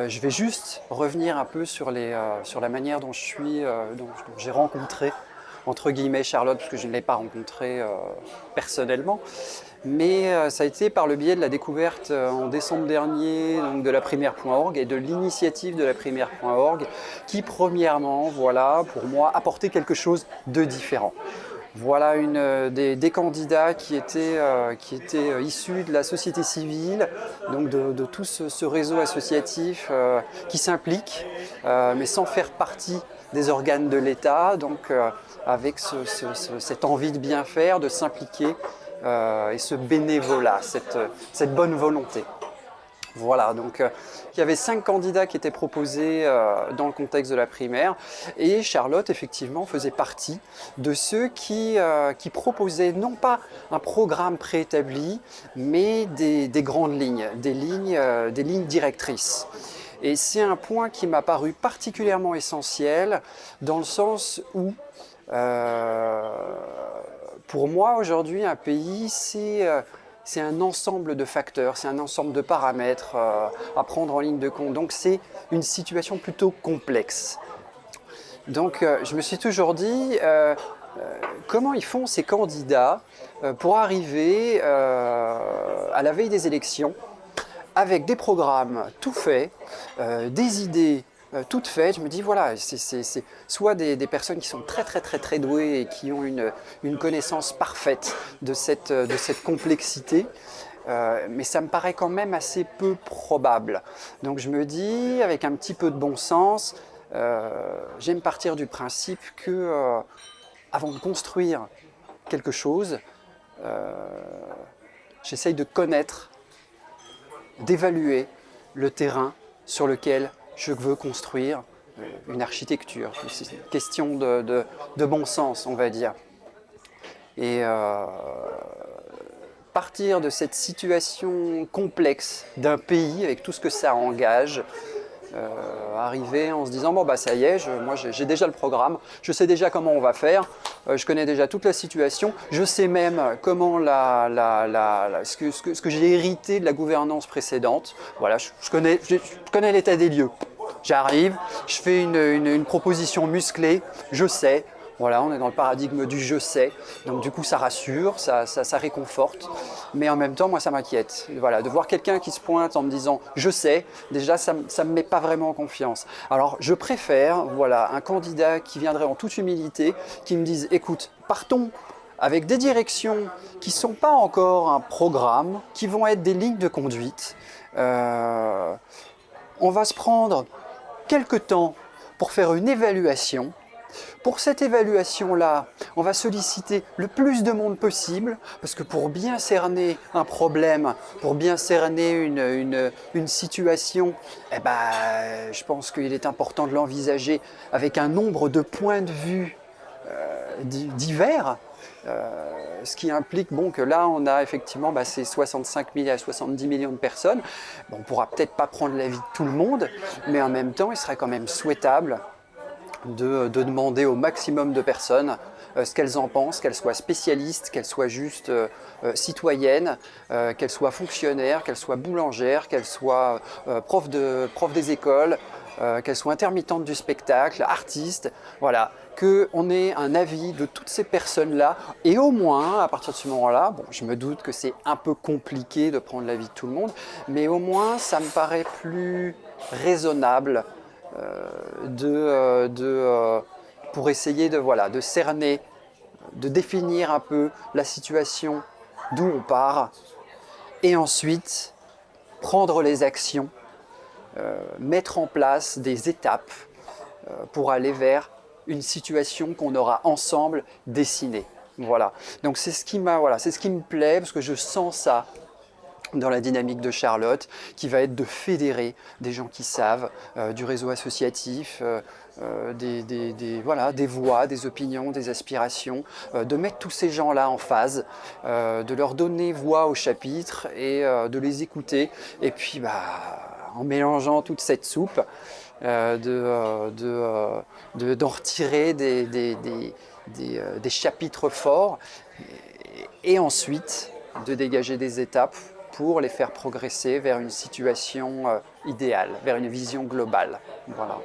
Je vais juste revenir un peu sur la manière dont dont j'ai rencontré, entre guillemets, Charlotte, parce que je ne l'ai pas rencontrée personnellement. Mais ça a été par le biais de la découverte en décembre dernier donc de la primaire.org et de l'initiative de la primaire.org qui, premièrement, voilà, pour moi, apportait quelque chose de différent. Voilà des candidats qui étaient issus de la société civile, donc de tout ce réseau associatif qui s'implique, mais sans faire partie des organes de l'État, donc avec cette envie de bien faire, de s'impliquer et ce bénévolat, cette bonne volonté. Voilà, donc il y avait 5 candidats qui étaient proposés dans le contexte de la primaire et Charlotte effectivement faisait partie de ceux qui proposaient non pas un programme préétabli mais des grandes lignes, des lignes directrices. Et c'est un point qui m'a paru particulièrement essentiel dans le sens où pour moi aujourd'hui un pays c'est un ensemble de facteurs, c'est un ensemble de paramètres à prendre en ligne de compte. Donc c'est une situation plutôt complexe. Donc je me suis toujours dit, comment ils font ces candidats pour arriver à la veille des élections avec des programmes tout faits, des idées toutes faites. Je me dis voilà, c'est soit des personnes qui sont très douées et qui ont une connaissance parfaite de cette complexité, mais ça me paraît quand même assez peu probable. Donc je me dis, avec un petit peu de bon sens, j'aime partir du principe que avant de construire quelque chose, j'essaye de connaître, d'évaluer le terrain sur lequel je veux construire une architecture. C'est une question de bon sens, on va dire. Et partir de cette situation complexe d'un pays, avec tout ce que ça engage, arriver en se disant bon bah ça y est, moi j'ai déjà le programme, je sais déjà comment on va faire, je connais déjà toute la situation, je sais même comment ce que j'ai hérité de la gouvernance précédente. Voilà, je connais l'état des lieux. J'arrive, je fais une proposition musclée, je sais. Voilà, on est dans le paradigme du je sais, donc du coup ça rassure, ça réconforte, mais en même temps moi ça m'inquiète. Voilà, de voir quelqu'un qui se pointe en me disant je sais, déjà ça me met pas vraiment en confiance. Alors je préfère voilà, un candidat qui viendrait en toute humilité, qui me dise écoute, partons avec des directions qui ne sont pas encore un programme, qui vont être des lignes de conduite. On va se prendre quelques temps pour faire une évaluation. Pour cette évaluation-là, on va solliciter le plus de monde possible, parce que pour bien cerner un problème, pour bien cerner une situation, eh ben, je pense qu'il est important de l'envisager avec un nombre de points de vue divers, ce qui implique bon, que là on a effectivement ces 65 000 à 70 millions de personnes. Bon, on ne pourra peut-être pas prendre l'avis de tout le monde, mais en même temps il serait quand même souhaitable de demander au maximum de personnes ce qu'elles en pensent, qu'elles soient spécialistes, qu'elles soient juste citoyennes, qu'elles soient fonctionnaires, qu'elles soient boulangères, qu'elles soient profs des écoles, qu'elles soient intermittentes du spectacle, artistes, voilà, qu'on ait un avis de toutes ces personnes-là, et au moins, à partir de ce moment-là, bon, je me doute que c'est un peu compliqué de prendre l'avis de tout le monde, mais au moins, ça me paraît plus raisonnable pour essayer de cerner, de définir un peu la situation d'où on part, et ensuite prendre les actions, mettre en place des étapes pour aller vers une situation qu'on aura ensemble dessinée. Voilà. Donc c'est ce qui me plaît, parce que je sens ça dans la dynamique de Charlotte, qui va être de fédérer des gens qui savent, du réseau associatif, des voix, des opinions, des aspirations, de mettre tous ces gens-là en phase, de leur donner voix au chapitre et de les écouter, et puis en mélangeant toute cette soupe, d'en retirer des chapitres forts, et ensuite de dégager des étapes pour les faire progresser vers une situation idéale, vers une vision globale. Voilà.